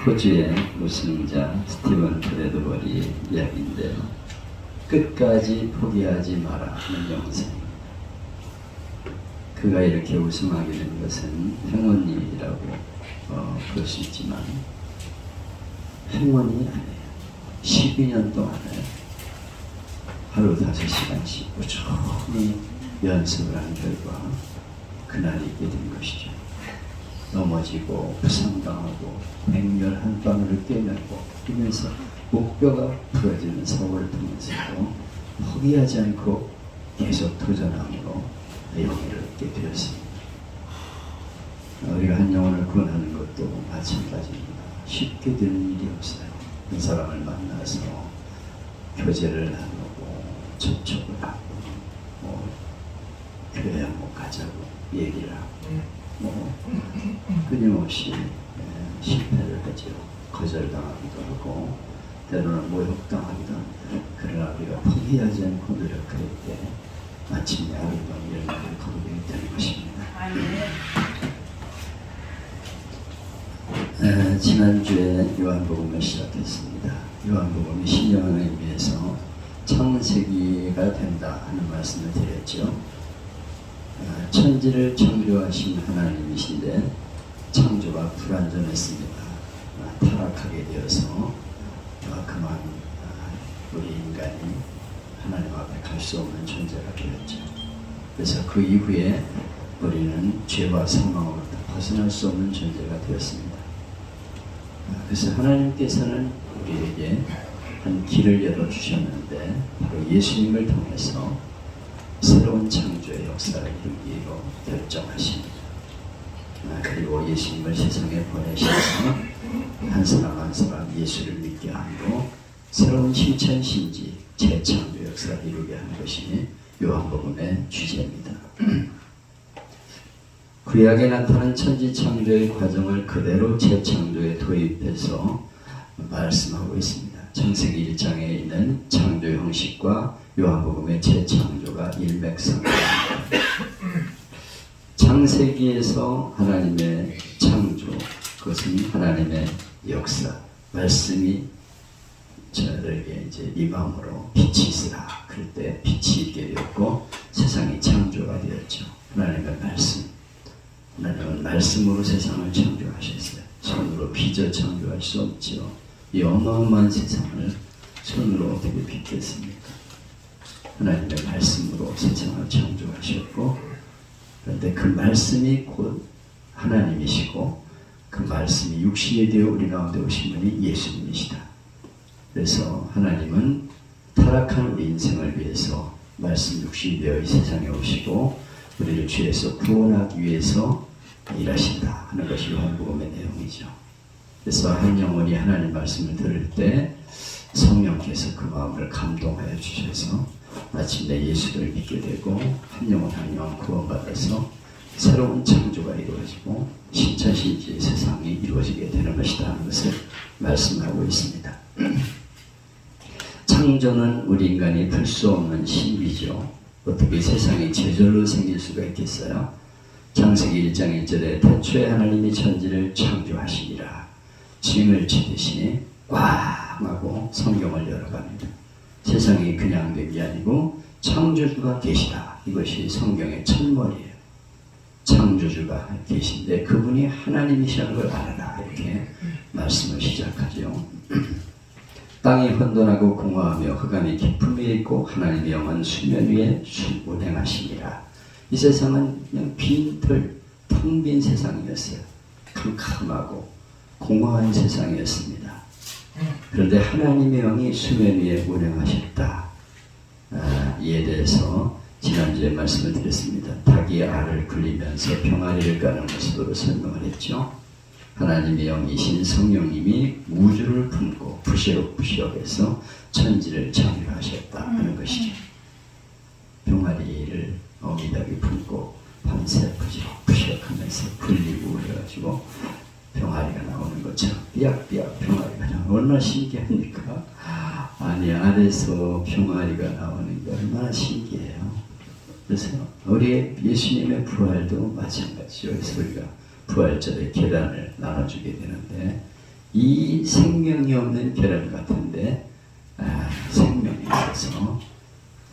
호주의 우승자 스티븐 브래드버리 이야기인데요. 끝까지 포기하지 마라 하는 영생. 그가 이렇게 우승하게 된 것은 행운이라고 그럴 수 있지만 행운이 아니에요. 12년 동안에 하루 5시간씩 꾸준히 연습을 한 결과 그날이 있게 된 것이죠. 넘어지고 부상당하고 맹렬한 바늘을 꿰매고 이러면서 목뼈가 부러지는 세월을 통해서도 포기하지 않고 계속 도전함으로 영예를 얻게 되었습니다. 우리가 한 영혼을 구원하는 것도 마찬가지입니다. 쉽게 되는 일이 없어요. 그 사람을 만나서 교제를 나누고 접촉을 하고 교회 한번 가자고 얘기를 하고 끊임없이 실패를 하죠. 거절당하기도 하고 때로는 모욕당하기도 합니다. 그러나 우리가 포기하지 않고 노력할 때 마침내 아름다운 열매를 거두게 되는 것입니다. 지난주에 요한복음을 시작했습니다. 요한복음이 신령한 의미에서 창세기가 된다 하는 말씀을 드렸죠. 천지를 창조하신 하나님이신데 창조가 불완전했습니다. 타락하게 되어서 그만 우리 인간이 하나님 앞에 갈 수 없는 존재가 되었죠. 그래서 그 이후에 우리는 죄와 사망으로부터 벗어날 수 없는 존재가 되었습니다. 그래서 하나님께서는 우리에게 한 길을 열어주셨는데 바로 예수님을 통해서 새로운 창조의 역사를 이루기로 결정하십니다. 그리고 예수님을 세상에 보내셔서 한 사람 한 사람 예수를 믿게 하고 새로운 신천신지 재창조 역사를 이루게 하는 것이 요한복음의 주제입니다. 구약에 나타난 천지창조의 과정을 그대로 재창조에 도입해서 말씀하고 있습니다. 창세기 1장에 있는 창조 형식과 요한복음의 재창조가 일맥상통합니다. 창세기에서 하나님의 창조, 그것은 하나님의 역사, 말씀이 저들에게 이제 이 마음으로 빛이 있으라. 그럴 때 빛이 있게 되었고 세상이 창조가 되었죠. 하나님의 말씀, 하나님은 말씀으로 세상을 창조하셨어요. 손으로 빚어 창조할 수 없죠. 이 어마어마한 세상을 손으로 어떻게 빚겠습니까? 하나님의 말씀으로 세상을 창조하셨고, 그런데 그 말씀이 곧 하나님이시고 그 말씀이 육신이 되어 우리 가운데 오신 분이 예수님이시다. 그래서 하나님은 타락한 우리 인생을 위해서 말씀 육신이 되어 이 세상에 오시고 우리를 죄에서 구원하기 위해서 일하신다 하는 것이 요한복음의 내용이죠. 그래서 한 영혼이 하나님 말씀을 들을 때 성령께서 그 마음을 감동하여 주셔서 마침내 예수를 믿게 되고 한 영혼 한 영혼 구원받아서 새로운 창조가 이루어지고 신천신지의 세상이 이루어지게 되는 것이다 하는 것을 말씀하고 있습니다. 창조는 우리 인간이 풀 수 없는 신비죠. 어떻게 세상이 제절로 생길 수가 있겠어요? 창세기 1장 1절에 태초에 하나님이 천지를 창조하시니라. 징을 치듯이 꽝 하고 성경을 열어갑니다. 세상이 그냥 된 게 아니고 창조주가 계시다. 이것이 성경의 첫머리예요. 창조주가 계신데 그분이 하나님이시라는 걸 알아라. 이렇게 말씀을 시작하죠. 땅이 혼돈하고 공허하며 흑암이 깊음이 있고 하나님의 영은 수면 위에 운행하시니라. 이 세상은 그냥 빈털 텅 빈 세상이었어요. 캄캄하고 공허한 세상이었습니다. 그런데 하나님의 영이 수면 위에 운행하셨다. 이에 대해서 지난주에 말씀을 드렸습니다. 닭이 알을 굴리면서 병아리를 까는 모습으로 설명을 했죠. 하나님의 영이신 성령님이 우주를 품고 부시럭부시럭해서 천지를 창조하셨다 하는 것이죠. 병아리를 어미닭이 품고 밤새 부시럭부시럭하면서 굴리고 그래가지고 병아리가 나오는 것처럼 삐약삐약 병아리가 나오는 얼마나 신기합니까? 아니 안에서 병아리가 나오는 게 얼마나 신기해요. 그래서 우리 예수님의 부활도 마찬가지죠. 그래서 우리가 부활절에 계단을 나눠주게 되는데 이 생명이 없는 계란 같은데 생명이 있어서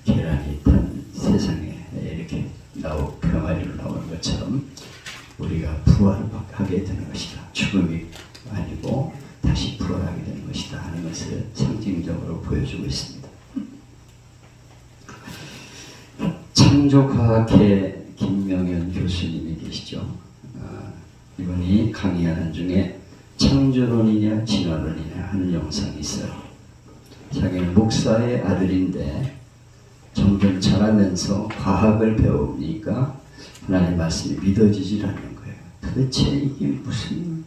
계란이 탄 세상에 이렇게 병아리로 나오는 것처럼 우리가 부활하게 되는 것이다. 죽음이 아니고 다시 부활하게 되는 것이다 하는 것을 상징적으로 보여주고 있습니다. 창조과학회 김명현 교수님이 계시죠. 이분이 강의하는 중에 창조론이냐 진화론이냐 하는 영상이 있어요. 자기는 목사의 아들인데 점점 자라면서 과학을 배우니까 하나님 말씀이 믿어지질 않는 거예요. 도대체 이게 무슨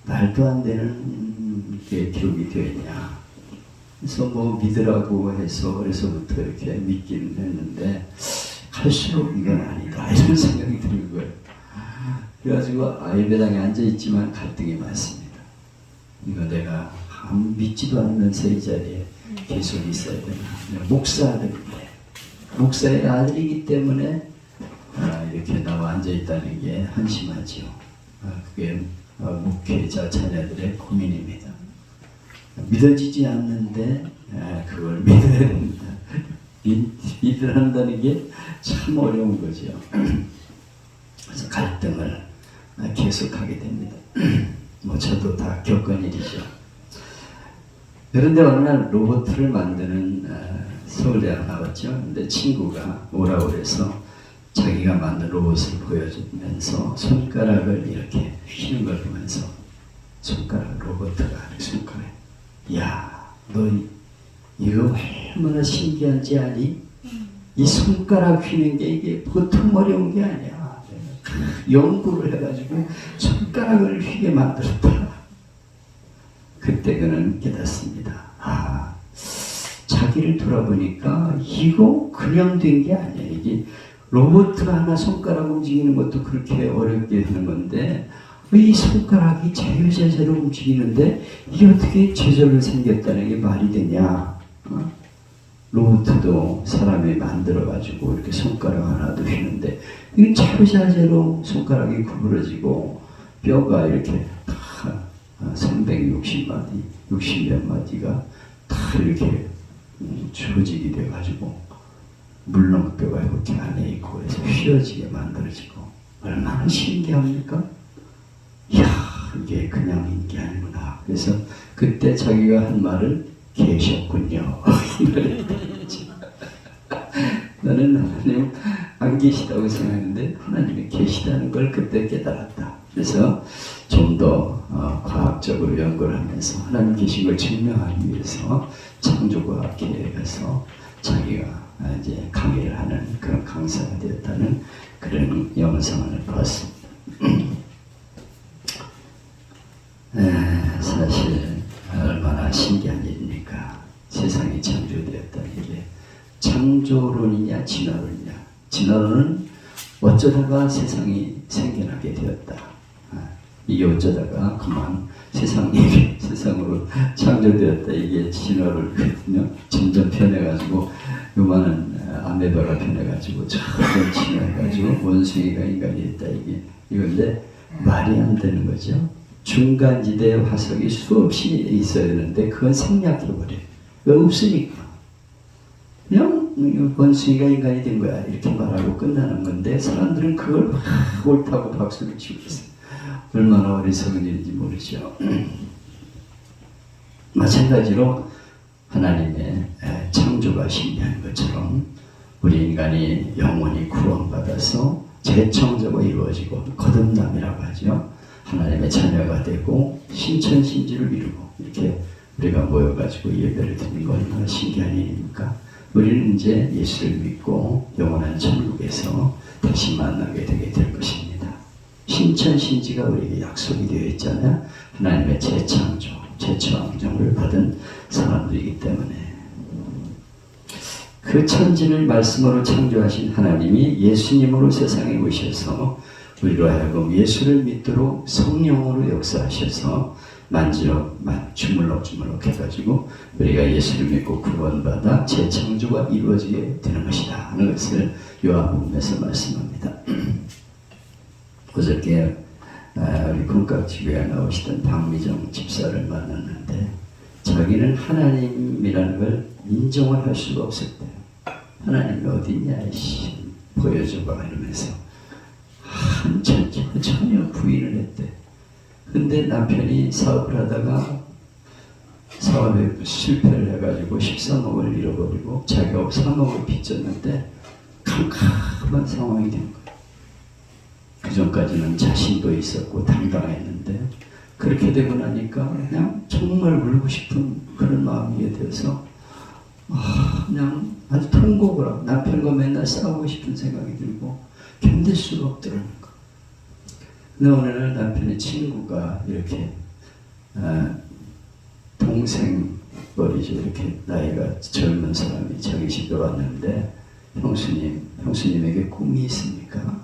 말도 안 되는 게 기록이 되어 있냐. 그래서 뭐 믿으라고 해서 그래서부터 이렇게 믿기는 했는데 갈수록 이건 아니다 이런 생각이 드는 거예요. 그래가지고 예배당에 앉아있지만 갈등이 많습니다. 이거 내가 믿지도 않으면서 이 자리에 계속 있어야 되나. 목사 아들인데 목사의 아들이기 때문에 이렇게 나와 앉아있다는 게 한심하지요. 그게 목회자 자녀들의 고민입니다. 믿어지지 않는데 그걸 믿어야 됩니다. 믿으려 한다는 게 참 어려운 거죠. 그래서 갈등을 계속하게 됩니다. 뭐 저도 다 겪은 일이죠. 그런데 어느 날 로봇을 만드는 서울대학 나왔죠. 근데 친구가 오라고 그래서 자기가 만든 로봇을 보여주면서 손가락을 이렇게 휘는 걸 보면서 손가락 로봇가 손가락 야, 너 이거 얼마나 신기한지 아니? 이 손가락 휘는 게 이게 보통 어려운 게 아니야. 연구를 해가지고 손가락을 휘게 만들었다. 그때 그는 깨닫습니다. 자기를 돌아보니까 이거 그냥 된 게 아니야. 이게 로봇가 하나 손가락 움직이는 것도 그렇게 어렵게 하는 건데 이 손가락이 자유자재로 움직이는데 이게 어떻게 제절로 생겼다는 게 말이 되냐. 로봇도 사람이 만들어가지고 이렇게 손가락 하나도 휘는데 이게 자유자재로 손가락이 구부러지고 뼈가 이렇게 다 360마디, 60몇 마디가 다 이렇게 조직이 돼가지고 물렁뼈가 이렇게 안에 있고 그래서 휘어지게 만들어지고 얼마나 신기합니까? 이야, 이게 그냥인 게 아니구나. 그래서 그때 자기가 한 말을 계셨군요. 나는 하나님 안 계시다고 생각했는데 하나님이 계시다는 걸 그때 깨달았다. 그래서 좀 더 과학적으로 연구를 하면서 하나님 계신 걸 증명하기 위해서 창조과학회에 가서 자기가 이제 강의를 하는 그런 강사가 되었다는 그런 영상을 봤습니다. 사실 얼마나 신기한 일입니까? 세상이 창조되었다는 게 창조론이냐 진화론이냐. 진화론은 어쩌다가 세상이 생겨나게 되었다. 이게 어쩌다가 그만 세상으로 창조되었다. 이게 진화론이거든요. 점점 변해가지고 요만한 아메바가 변해가지고 점점 진화해가지고 원숭이가 인간이 됐다. 이건데 말이 안 되는 거죠. 중간지대에 화석이 수없이 있어야 되는데 그건 생략해버려요. 왜 없으니까. 그냥 원숭이가 인간이 된 거야 이렇게 말하고 끝나는 건데 사람들은 그걸 옳다고 박수를 치고 있어요. 얼마나 어리석은 일인지 모르죠. 마찬가지로 하나님의 창조가 신비한 것처럼 우리 인간이 영원히 구원받아서 재창조가 이루어지고 거듭남이라고 하죠. 하나님의 자녀가 되고 신천신지를 이루고 이렇게 우리가 모여가지고 예배를 드리는 건 얼마나 신기한 일입니까? 우리는 이제 예수를 믿고 영원한 천국에서 다시 만나게 되게 될 것입니다. 신천신지가 우리에게 약속이 되어 있잖아요. 하나님의 재창조, 재창조를 받은 사람들이기 때문에 그 천지를 말씀으로 창조하신 하나님이 예수님으로 세상에 오셔서 우리로 하여금 예수를 믿도록 성령으로 역사하셔서 주물럭주물럭 해가지고 우리가 예수를 믿고 구원받아 재창조가 이루어지게 되는 것이다 하는 것을 요한복음에서 말씀합니다. 그저께 우리 금각지교에 나오시던 박미정 집사를 만났는데 자기는 하나님이라는 걸 인정을 할 수가 없었대요. 하나님이 어디 있냐 이씨 보여줘봐 이러면서 전혀 부인을 했대. 근데 남편이 사업을 하다가 사업에 실패를 해가지고 13억을 잃어버리고 자기가 3억을 빚졌는데 캄캄한 상황이 된 거예요. 그 전까지는 자신도 있었고 당당했는데 그렇게 되고 나니까 그냥 정말 울고 싶은 그런 마음이 되어서 그냥 아주 통곡을 하고 남편과 맨날 싸우고 싶은 생각이 들고 견딜 수가 없더라는 거. 근데 어느 날 남편의 친구가 이렇게 동생 어리죠. 이렇게 나이가 젊은 사람이 자기 집에 왔는데 형수님에게 꿈이 있습니까?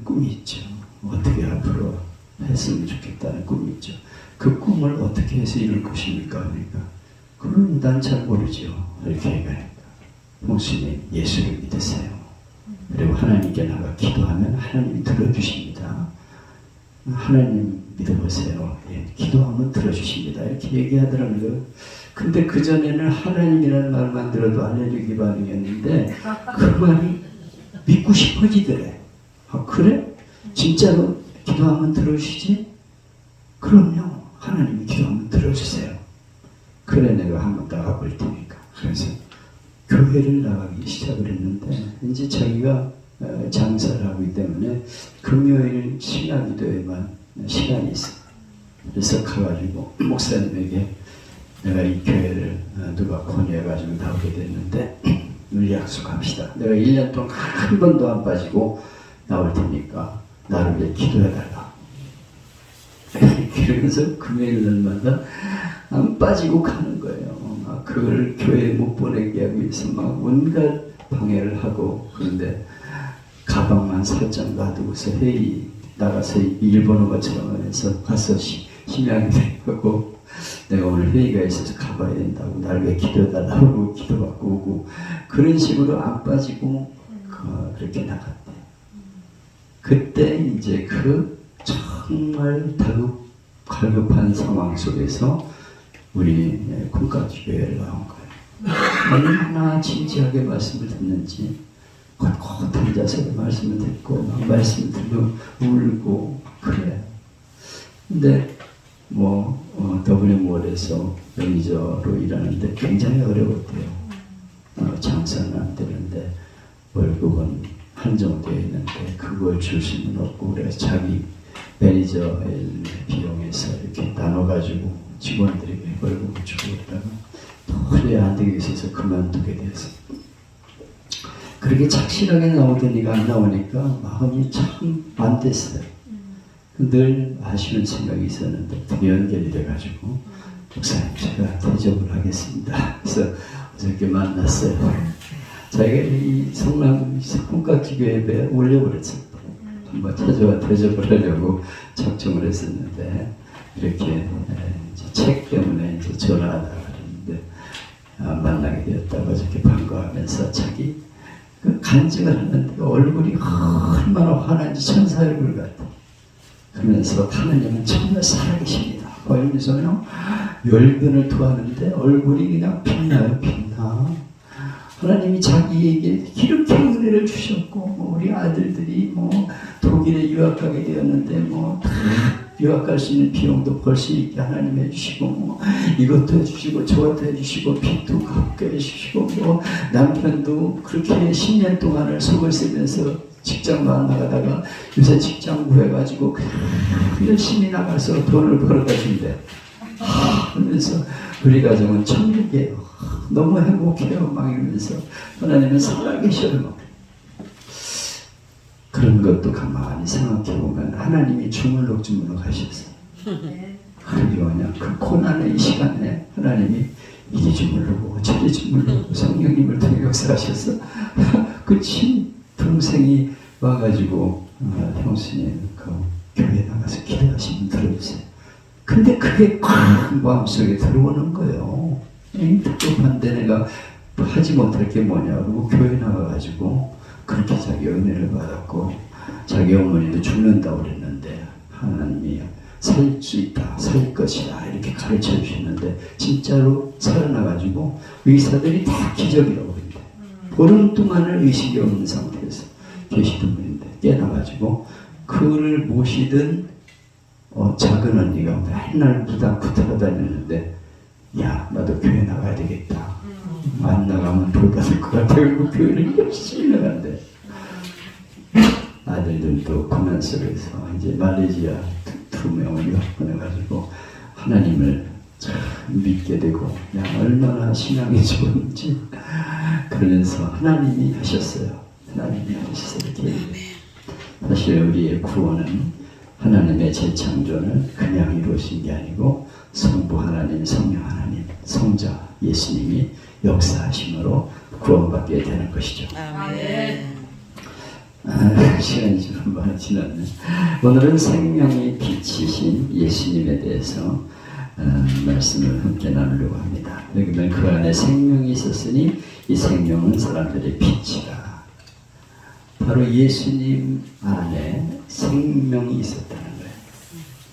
꿈이 있죠. 어떻게 앞으로 했으면 좋겠다는 꿈이 있죠. 그 꿈을 어떻게 해서 이룰 것입니까? 그러니까 그건 난 잘 모르죠. 이렇게 얘기하니까 형수님 예수를 믿으세요. 그리고 하나님께 나가 기도하면 하나님이 들어주십니다. 하나님 믿어보세요. 예, 기도하면 들어주십니다. 이렇게 얘기하더라는 거예요. 근데 그전에는 하나님이라는 말만 들어도 알레르기 반응이었는데 그 말이 믿고 싶어지더래. 그래? 진짜로 기도하면 들어주시지? 그럼요. 하나님이 기도하면 들어주세요. 그래 내가 한번 나가볼 테니까. 그래서 교회를 나가기 시작을 했는데 이제 자기가 장사를 하기 때문에 금요일 신앙기도에만 시간이 있어요. 그래서 가가지고 목사님에게 내가 이 교회를 누가 권유해가지고 나오게 됐는데 우리 약속합시다. 내가 1년 동안 한 번도 안 빠지고 나올 테니까 나를 위해 기도해달라. 그러면서 금요일 날마다 안 빠지고 가는 거예요. 그걸 교회에 못 보내게 하기 위해서 막 온갖 방해를 하고 그런데 가방만 살짝 놔두고서 회의 나가서 일본어처럼 해서 가서 심양대하고 내가 오늘 회의가 있어서 가봐야 된다고 날 왜 기도해달라고 기도받고 오고 그런 식으로 안 빠지고 그렇게 나갔대. 그때 이제 그 정말 갈급한 상황 속에서 우리 콩깍지교회를 나온 거예요. 얼마나 진지하게 말씀을 듣는지 꼿꼿 앉아서 말씀을 듣고 막 말씀을 들으면 울고 그래요. 근데 WMO에서 매니저로 일하는데 굉장히 어려웠대요. 장사는 안 되는데 월급은 한정되어 있는데 그걸 줄 수는 없고 그래서 자기 매니저 비용에서 이렇게 나눠가지고 직원들에게 월급을 주고 그러다가 도저히 안 되게 있어서 그만두게 돼서 그렇게 착실하게 나오더니가 안 나오니까 마음이 참 안 됐어요. 늘 아쉬운 생각이 있었는데 드디어 연결이 돼가지고 목사님 제가 대접을 하겠습니다. 그래서 어저께 만났어요. 자기가 이 성남 콩깍지교회에 올려버렸을 때 한번 찾아와 대접을 하려고 작정을 했었는데 이렇게 책 때문에 이제 전화하다가 그랬는데 만나게 되었다고 어저께 반가워하면서 자기 그 간증을 하는데 얼굴이 얼마나 환한지 천사 얼굴 같아. 그러면서 하나님은 정말 살아계십니다. 이러면서 그냥 열변을 토하는데 얼굴이 그냥 빛나요. 빛나. 하나님이 자기에게 이렇게 은혜를 주셨고 우리 아들들이 독일에 유학 가게 되었는데 유학 갈 수 있는 비용도 벌 수 있게 하나님 해주시고 이것도 해주시고 저것도 해주시고 빚도 갚게 해주시고 남편도 그렇게 10년 동안을 속을 쓰면서 직장도 안 나가다가 요새 직장 구해가지고 열심히 나가서 돈을 벌어다 준대. 그러면서 우리 가정은 천국이에요. 너무 행복해요. 막 이러면서 하나님은 살아계셔요. 그런 것도 가만히 생각해보면 하나님이 주물럭주물럭 하셨어요. 그리고 그냥 그 고난의 시간에 하나님이 이리 주물르고 저리 주물르고 성령님을 통해 역사하셔서 그 동생이 와가지고 형수님 그 교회 나가서 기도하시면 들어주세요. 근데 그게 꽉 마음속에 들어오는 거예요. 답답한데 내가 하지 못할 게 뭐냐 그러고 교회 나가가지고 그렇게 자기 은혜를 받았고 자기 어머니도 죽는다고 그랬는데 하나님이 살 수 있다, 살 것이다 이렇게 가르쳐 주셨는데 진짜로 살아나가지고 의사들이 다 기적이라고 그랬는데 보름 동안을 의식이 없는 상태에서 계시던 분인데 깨나가지고 그를 모시던 작은 언니가 맨날 무당 붙들어 다녔는데 야 나도 교회 나가야 되겠다. 안 나가면 돌 받을 것 같아. 그리고 교회를 열심히 나간대. 아들들도 코멘스에서 이제 말레이시아 두 명을 보내가지고 하나님을 참 믿게 되고 야 얼마나 신앙이 좋은지 그러면서 하나님이 하셨어요. 하나님이 하셨어요. 이렇게. 사실 우리의 구원은 하나님의 재창조는 그냥 이루어진 게 아니고 성부 하나님, 성령 하나님, 성자 예수님이 역사하심으로 구원받게 되는 것이죠. 아멘. 시간이 좀 많이 지났네. 오늘은 생명의 빛이신 예수님에 대해서 말씀을 함께 나누려고 합니다. 여기 보면 그 안에 생명이 있었으니 이 생명은 사람들의 빛이라. 바로 예수님 안에 생명이 있었다는 거예요.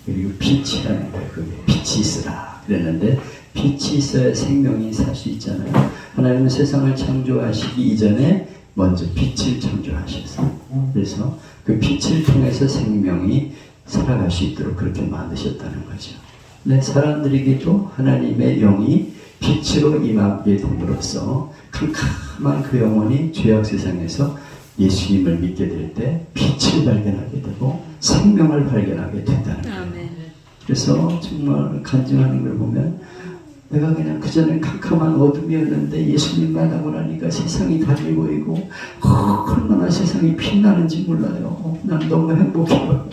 그리고 빛이라는 거예요. 그게 빛이 있으라 그랬는데 빛이 있어야 생명이 살 수 있잖아요. 하나님은 세상을 창조하시기 이전에 먼저 빛을 창조하셨어요. 그래서 그 빛을 통해서 생명이 살아갈 수 있도록 그렇게 만드셨다는 거죠. 근데 사람들에게도 하나님의 영이 빛으로 임하게 됨으로써 캄캄한 그 영혼이 죄악 세상에서 예수님을 믿게 될 때 빛을 발견하게 되고 생명을 발견하게 된다는 거예요. 그래서 정말 간증하는 걸 보면 내가 그냥 그전에 캄캄한 어둠이었는데 예수님 만나고 나니까 세상이 달리 보이고 얼마나 세상이 빛나는지 몰라요. 난 너무 행복해요.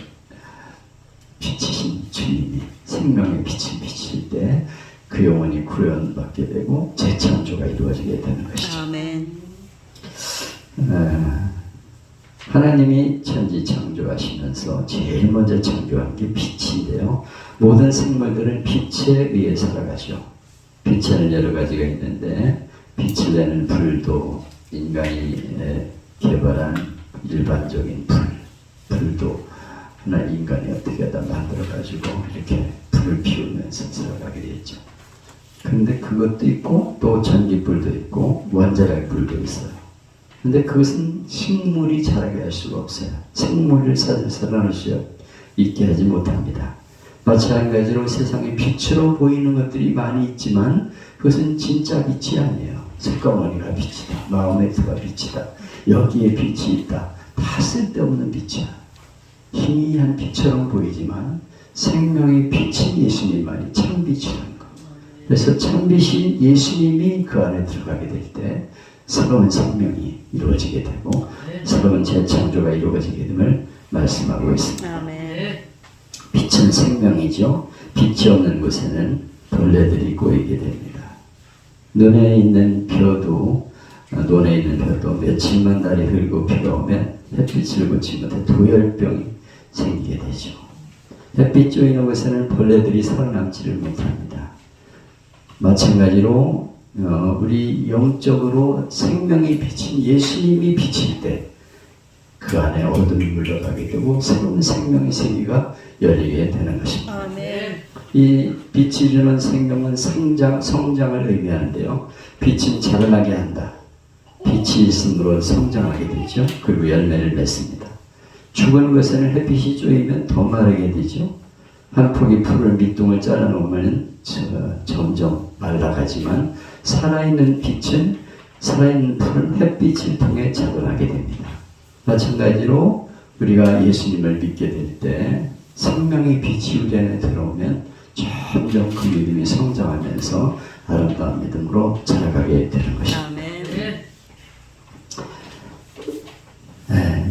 빛이신 주님이 생명의 빛을 비칠 때 그 영혼이 구원받게 되고 재창조가 이루어지게 되는 것이죠. 아멘. 하나님이 천지 창조하시면서 제일 먼저 창조한 게 빛인데요. 모든 생물들은 빛에 의해 살아가죠. 빛에는 여러 가지가 있는데 빛을 내는 불도 인간이 개발한 일반적인 불도 하나 인간이 어떻게 하다 만들어가지고 이렇게 불을 피우면서 살아가게 되었죠. 그런데 그것도 있고 또 전기불도 있고 원자력 불도 있어요. 근데 그것은 식물이 자라게 할 수가 없어요. 생물을 살아날 수 있게 하지 못합니다. 마찬가지로 세상에 빛으로 보이는 것들이 많이 있지만 그것은 진짜 빛이 아니에요. 색감원이가 빛이다. 마호메트가 빛이다. 여기에 빛이 있다. 다 쓸데없는 빛이야. 희미한 빛처럼 보이지만 생명의 빛이 예수님만이 참빛이라는 거. 그래서 참빛인 예수님이 그 안에 들어가게 될 때 새로운 생명이 이루어지게 되고 새로운 재창조가 이루어지게 됨을 말씀하고 있습니다. 아멘. 빛은 생명이죠. 빛이 없는 곳에는 벌레들이 꼬이게 됩니다. 논에 있는 벼도 며칠만 날이 흐르고 비가 오면 햇빛을 보지 못해 도열병이 생기게 되죠. 햇빛 쪼이는 곳에는 벌레들이 살아남지를 못합니다. 마찬가지로 우리 영적으로 생명이 비친 예수님이 비칠 때 그 안에 어둠이 물러가게 되고 새로운 생명의 세계가 열리게 되는 것입니다. 아멘. 이 빛이 주는 생명은 성장을 의미하는데요. 빛은 자라나게 한다. 빛이 있음으로 성장하게 되죠. 그리고 열매를 맺습니다. 죽은 것에는 햇빛이 쪼이면 더 마르게 되죠. 한 포기 풀을 밑둥을 잘라 놓으면 점점 말라가지만 살아있는 풀은 햇빛을 통해 자라나게 됩니다. 마찬가지로 우리가 예수님을 믿게 될 때 생명의 빛이 우리 안에 들어오면 점점 그 믿음이 성장하면서 아름다운 믿음으로 자라가게 되는 것입니다.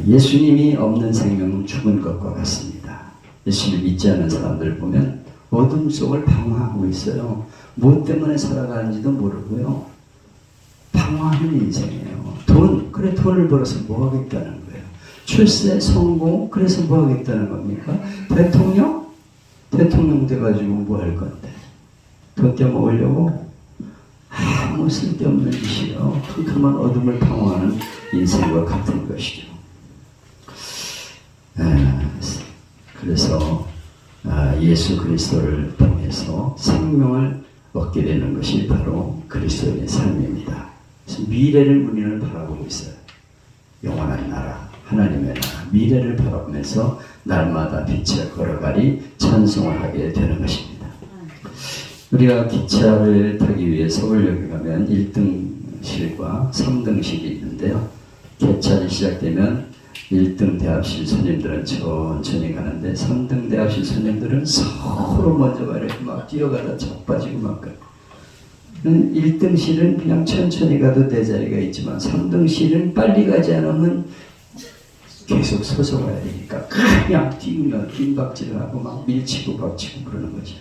예수님이 없는 생명은 죽은 것과 같습니다. 예수를 믿지 않는 사람들 보면 어둠 속을 방황하고 있어요. 무엇 때문에 살아가는지도 모르고요. 방황하는 인생이에요. 그래 돈을 벌어서 뭐 하겠다는 거예요. 출세, 성공, 그래서 뭐 하겠다는 겁니까? 대통령 돼가지고 뭐 할 건데. 돈 떼먹으려고? 아무 쓸데없는 짓이요. 캄캄한 어둠을 방황하는 인생과 같은 것이죠. 그래서 예수 그리스도를 통해서 생명을 얻게 되는 것이 바로 그리스도의 삶입니다. 그래서 미래를 우리는 바라보고 있어요. 영원한 나라, 하나님의 나라, 미래를 바라보면서 날마다 빛에 걸어가리 찬송을 하게 되는 것입니다. 우리가 기차를 타기 위해 서울역에 가면 1등실과 3등실이 있는데요. 개찰이 시작되면 1등 대합실 손님들은 천천히 가는데 3등 대합실 손님들은 서로 먼저 이렇게 막 뛰어가다 자빠지고 막 가요. 1등실은 그냥 천천히 가도 내 자리가 있지만 3등실은 빨리 가지 않으면 계속 서서 가야 되니까 그냥 뛰면 빈박질을 하고 막 밀치고 박치고 그러는 거죠.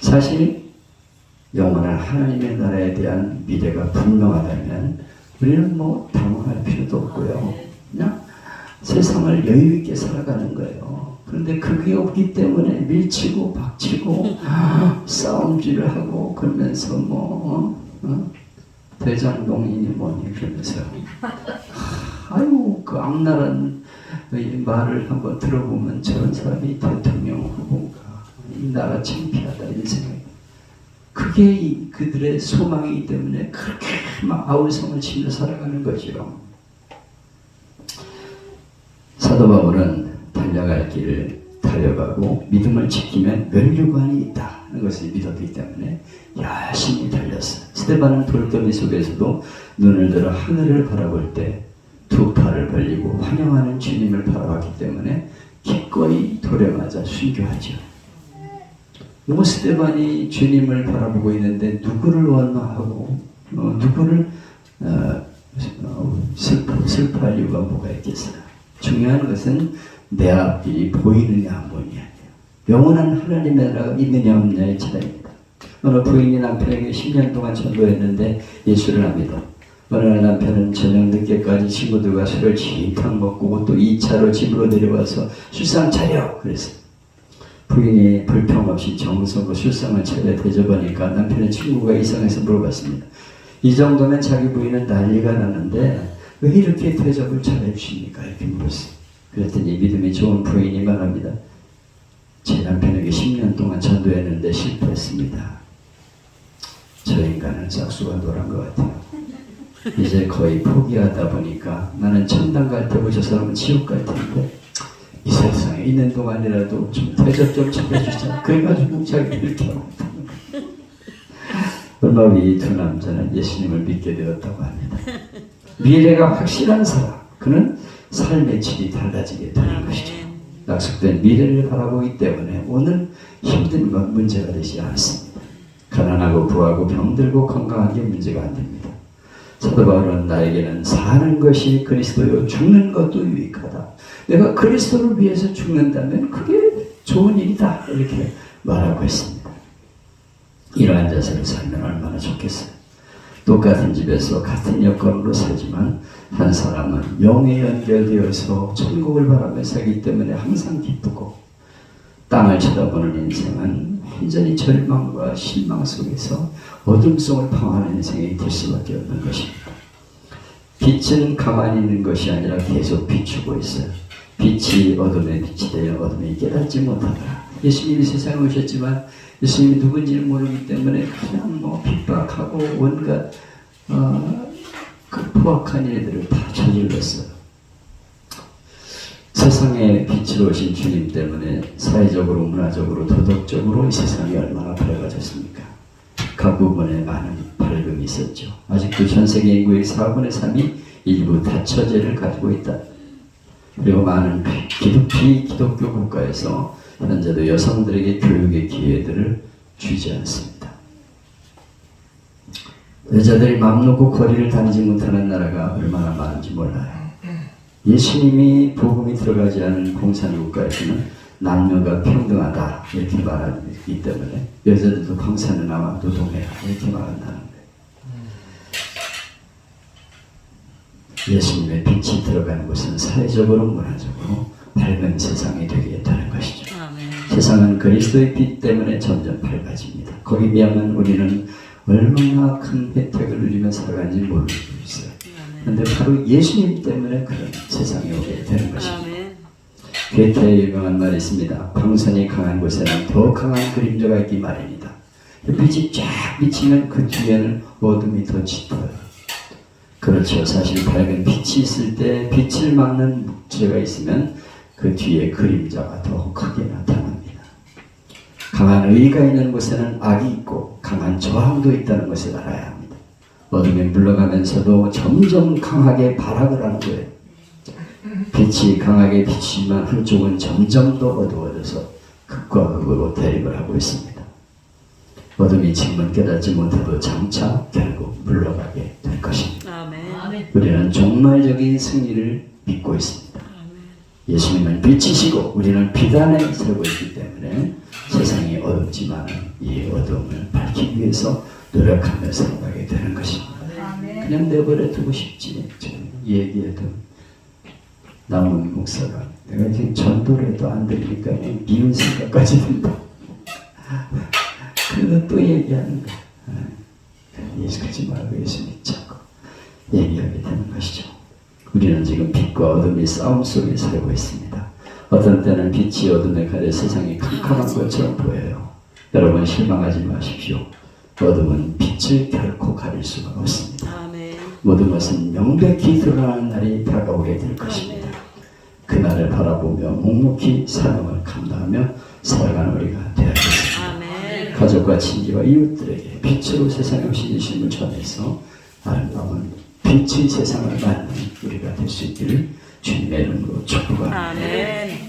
사실 영원한 하나님의 나라에 대한 미래가 분명하다면 우리는 뭐 당황할 필요도 없고요. 그냥 세상을 여유 있게 살아가는 거예요. 그런데 그게 없기 때문에 밀치고 박치고 싸움질을 하고 그러면서 대장동이니 뭐니 그러면서 아유 그 악랄한 말을 한번 들어보면 저런 사람이 대통령 후보인가 이 나라 창피하다 이런 생각이 그게 그들의 소망이기 때문에 그렇게 막 아우성을 치며 살아가는 거죠. 사도 바울은 달려갈 길을 달려가고 믿음을 지키면 면류관이 있다는 것을 믿었기 때문에 열심히 달렸어요. 스데반은 돌더미 속에서도 눈을 들어 하늘을 바라볼 때 두 팔을 벌리고 환영하는 주님을 바라봤기 때문에 기꺼이 돌에 맞아 순교하죠. 스데반이 주님을 바라보고 있는데 누구를 원망하고 누구를 슬퍼할 이유가 뭐가 있겠어요. 중요한 것은 내 앞길이 보이느냐 안 보이느냐 영원한 하나님의 나라가 있느냐 없느냐의 차이입니다. 어느 부인이 남편에게 10년 동안 전도했는데 예수를 합니다. 어느 날 남편은 저녁 늦게까지 친구들과 술을 진탕 먹고 또 2차로 집으로 내려와서 술상 차려 그랬어요. 부인이 불평 없이 정성껏 술상을 차려 대접하니까 남편의 친구가 이상해서 물어봤습니다. 이 정도면 자기 부인은 난리가 나는데 왜 이렇게 대접을 잘해주십니까? 이렇게 물었어요. 그랬더니 믿음이 좋은 부인이 말합니다. 제 남편에게 10년 동안 전도했는데 실패했습니다. 저 인간은 짝수가 노란 것 같아요. 이제 거의 포기하다 보니까 나는 천당 갈 테고 저 사람은 지옥 갈 텐데 이 세상에 있는 동안이라도 좀 대접 좀 잘해주자. 그래가지고 자기 이렇게 하고 얼마 후에 이 두 남자는 예수님을 믿게 되었다고 합니다. 미래가 확실한 사람, 그는 삶의 질이 달라지게 되는 것이죠. 약속된 미래를 바라보기 때문에 오늘 힘든 건 문제가 되지 않습니다. 가난하고 부하고 병들고 건강한 게 문제가 안 됩니다. 사도 바울은 나에게는 사는 것이 그리스도요 죽는 것도 유익하다. 내가 그리스도를 위해서 죽는다면 그게 좋은 일이다. 이렇게 말하고 있습니다. 이러한 자세로 살면 얼마나 좋겠어요. 똑같은 집에서 같은 여건으로 살지만 한 사람은 영에 연결되어서 천국을 바라며 살기 때문에 항상 기쁘고 땅을 쳐다보는 인생은 완전히 절망과 실망 속에서 어둠 속을 방황하는 인생이 될 수밖에 없는 것입니다. 빛은 가만히 있는 것이 아니라 계속 비추고 있어요. 빛이 어둠에 빛이 되어 어둠이 깨닫지 못하더라. 예수님이 세상에 오셨지만 예수님이 누군지를 모르기 때문에 그냥 핍박하고 온갖 그 포악한 일들을 다 저질렀어요. 세상에 빛으로 오신 주님 때문에 사회적으로, 문화적으로, 도덕적으로 이 세상이 얼마나 밝아졌습니까? 각 부분에 많은 밝음이 있었죠. 아직도 전 세계 인구의 4분의 3이 일부 다처제를 가지고 있다. 그리고 많은 비기독교 국가에서 현재도 여성들에게 교육의 기회들을 주지 않습니다. 여자들이 맘 놓고 거리를 다니지 못하는 나라가 얼마나 많은지 몰라요. 예수님이 복음이 들어가지 않은 공산 국가에서는 남녀가 평등하다 이렇게 말하기 때문에 여자들도 광산에 나와 노동해라 이렇게 말한다는 거예요. 예수님의 빛이 들어가는 곳은 사회적으로 문화적으로 밝은 세상이 되게 되는 것이죠. 세상은 그리스도의 빛 때문에 점점 밝아집니다. 거기에 비하면 우리는 얼마나 큰 혜택을 누리며 살아가는지 모르고 있어요. 그런데 바로 예수님 때문에 그런 세상에 오게 되는 것입니다. 괴테의 유명한 말이 있습니다. 광선이 강한 곳에는 더 강한 그림자가 있기 마련이다. 빛이 쫙 비치면 그 뒤에는 어둠이 더 짙어요. 그렇죠. 사실 밝은 빛이 있을 때 빛을 막는 물체가 있으면 그 뒤에 그림자가 더 크게 나타납니다. 강한 의가 있는 곳에는 악이 있고 강한 저항도 있다는 것을 알아야 합니다. 어둠에 물러가면서도 점점 강하게 발악을 하는 거예요. 빛이 강하게 비치지만 한쪽은 점점 더 어두워져서 극과 극으로 대립을 하고 있습니다. 어둠이 지금은 깨닫지 못해도 장차 결국 물러가게 될 것입니다. 아멘. 우리는 종말적인 승리를 믿고 있습니다. 예수님은 빛이시고 우리는 빛 안에 살고 있기 때문에 세상이 어둡지만 이 어둠을 밝히기 위해서 노력하며 살아가게 되는 것입니다. 그냥 내버려 두고 싶지. 얘기해도 남은 목사가 내가 지금 전도를 해도 안 들으니까 그냥 미운 생각까지 든다. 그래서 또 얘기하는 거야. 예수하지 말고 예수 믿자고 얘기하게 되는 것이죠. 우리는 지금 빛과 어둠의 싸움 속에 살고 있습니다. 어떤 때는 빛이 어둠에 가려 세상이 캄캄한 것처럼 보여요. 여러분 실망하지 마십시오. 어둠은 빛을 결코 가릴 수가 없습니다. 아멘. 모든 것은 명백히 드러나는 날이 다가오게 될 것입니다. 그날을 바라보며 묵묵히 사명을 감당하며 살아가는 우리가 되어야겠습니다. 아멘. 가족과 친지와 이웃들에게 빛으로 세상에 오신 예수님을 전해서 아름다운 빛의 세상을 맞는 우리가 될 수 있기를 주님의 이름으로 축복합니다. 아멘.